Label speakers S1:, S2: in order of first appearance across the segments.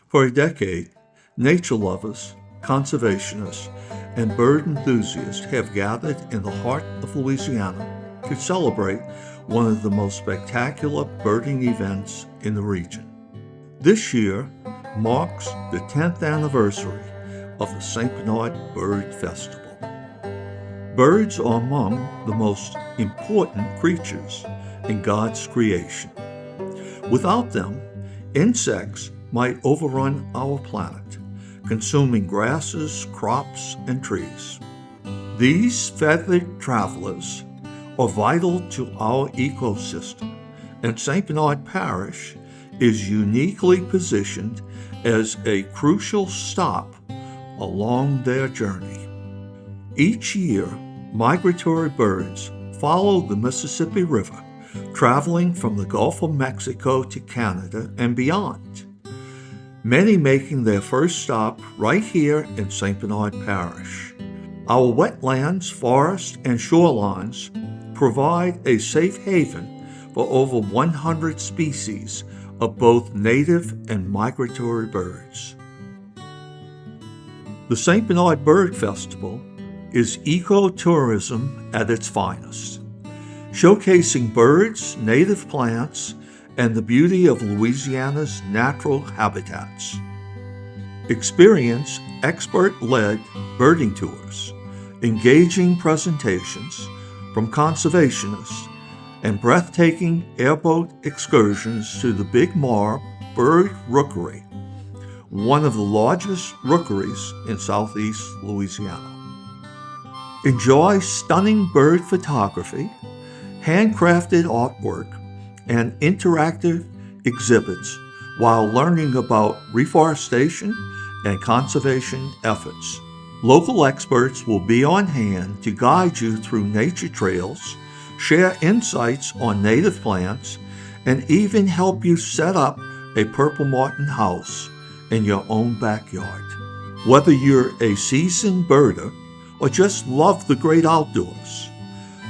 S1: For a decade, nature lovers, conservationists, and bird enthusiasts have gathered in the heart of Louisiana to celebrate one of the most spectacular birding events in the region. This year marks the 10th anniversary of the St. Bernard Bird Festival. Birds are among the most important creatures in God's creation. Without them, insects might overrun our planet, consuming grasses, crops, and trees. These feathered travelers are vital to our ecosystem, and St. Bernard Parish is uniquely positioned as a crucial stop along their journey. Each year, migratory birds follow the Mississippi River, traveling from the Gulf of Mexico to Canada and beyond, many making their first stop right here in St. Bernard Parish. Our wetlands, forests, and shorelines provide a safe haven for over 100 species of both native and migratory birds. The St. Bernard Bird Festival is ecotourism at its finest, showcasing birds, native plants, and the beauty of Louisiana's natural habitats. Experience expert-led birding tours, engaging presentations from conservationists, and breathtaking airboat excursions to the Big Mar Bird Rookery, one of the largest rookeries in southeast Louisiana. Enjoy stunning bird photography, handcrafted artwork, and interactive exhibits while learning about reforestation and conservation efforts. Local experts will be on hand to guide you through nature trails, share insights on native plants, and even help you set up a purple martin house in your own backyard. Whether you're a seasoned birder or just love the great outdoors,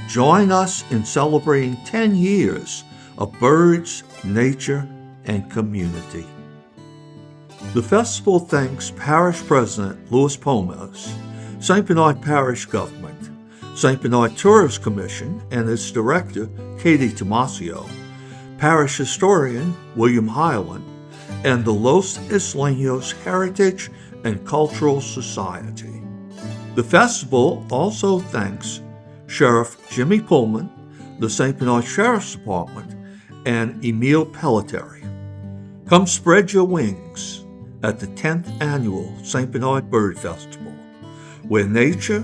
S1: join us in celebrating 10 years of birds, nature, and community. The festival thanks Parish President Louis Pomez, St. Bernard Parish Government, St. Bernard Tourist Commission and its director, Katie Tomasio, Parish Historian William Highland, and the Los Islenos Heritage and Cultural Society. The festival also thanks Sheriff Jimmy Pullman, the St. Bernard Sheriff's Department, and Emile Pelletieri. Come spread your wings at the 10th Annual St. Bernard Bird Festival, where nature,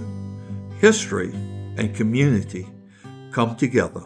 S1: history, and community come together.